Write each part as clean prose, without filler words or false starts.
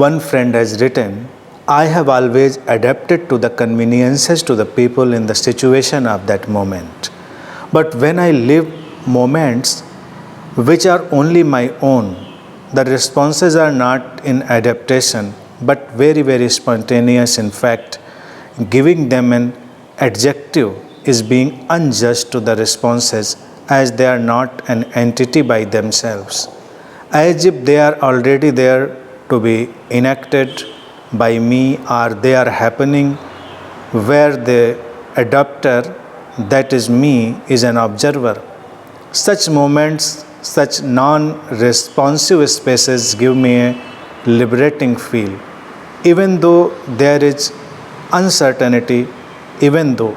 One friend has written, I have always adapted to the conveniences to the people in the situation of that moment. But when I live moments which are only my own, the responses are not in adaptation, but very, very spontaneous. In fact, giving them an adjective is being unjust to the responses, as they are not an entity by themselves, as if they are already there to be enacted by me, or they are happening where the adapter, that is me, is an observer. Such moments, such non-responsive spaces give me a liberating feel. Even though there is uncertainty, even though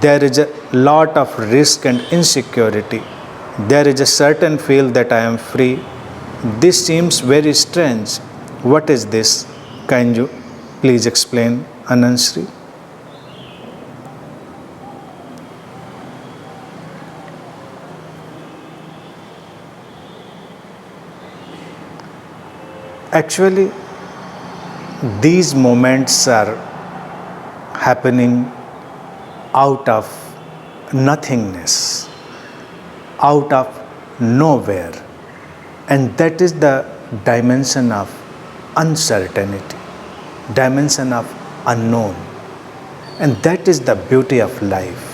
there is a lot of risk and insecurity, there is a certain feel that I am free. This seems very strange. What is this? Can you please explain, Ananshri? Actually, these moments are happening out of nothingness, out of nowhere, and that is the dimension of uncertainty, dimension of unknown, and that is the beauty of life.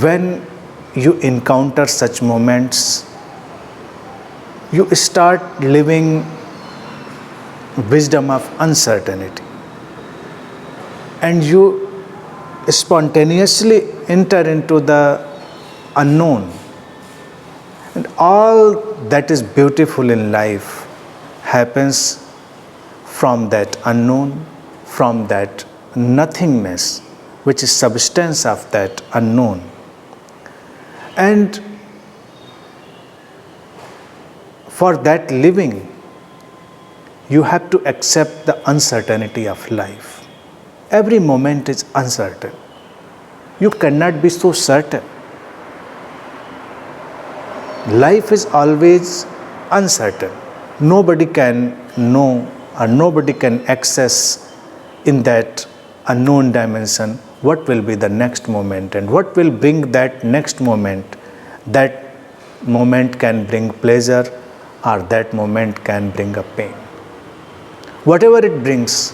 When you encounter such moments, you start living wisdom of uncertainty, and you spontaneously enter into the unknown, and all that is beautiful in life happens from that unknown, from that nothingness, which is substance of that unknown. And for that living, you have to accept the uncertainty of life. Every moment is uncertain. You cannot be so certain. Life is always uncertain. Nobody can know or nobody can access in that unknown dimension what will be the next moment and what will bring that next moment. That moment can bring pleasure or that moment can bring a pain. Whatever it brings,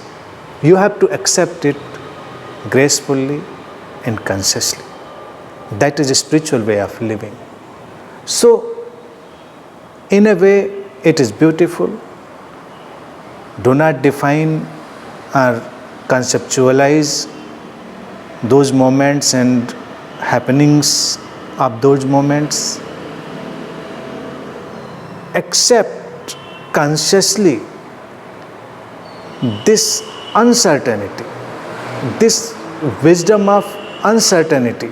you have to accept it gracefully and consciously. That is a spiritual way of living. So, in a way, it is beautiful. Do not define or conceptualize those moments and happenings of those moments. Accept consciously this uncertainty, this wisdom of uncertainty,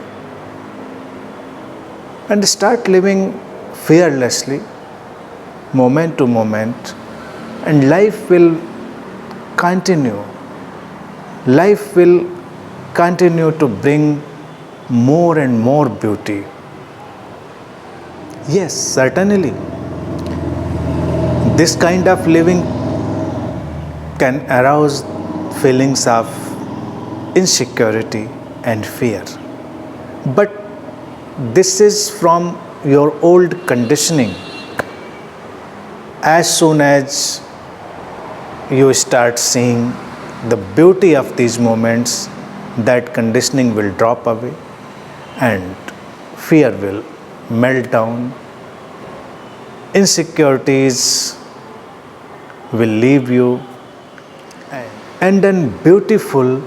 and start living fearlessly, moment to moment, and life will continue. Life will continue to bring more and more beauty. Yes, certainly, this kind of living can arouse feelings of insecurity and fear. But this is from your old conditioning. As soon as you start seeing the beauty of these moments, that conditioning will drop away and fear will melt down. Insecurities will leave you, and then beautiful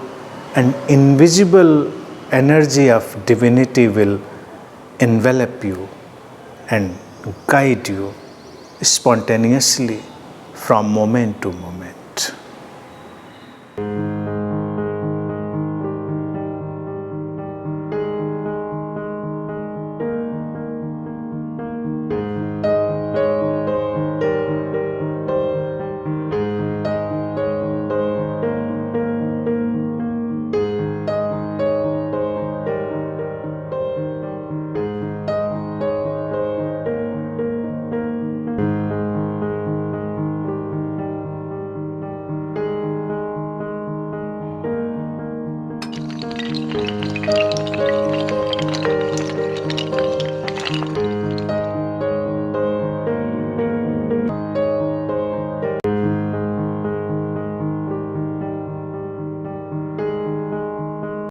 and invisible energy of divinity will envelop you and guide you spontaneously from moment to moment.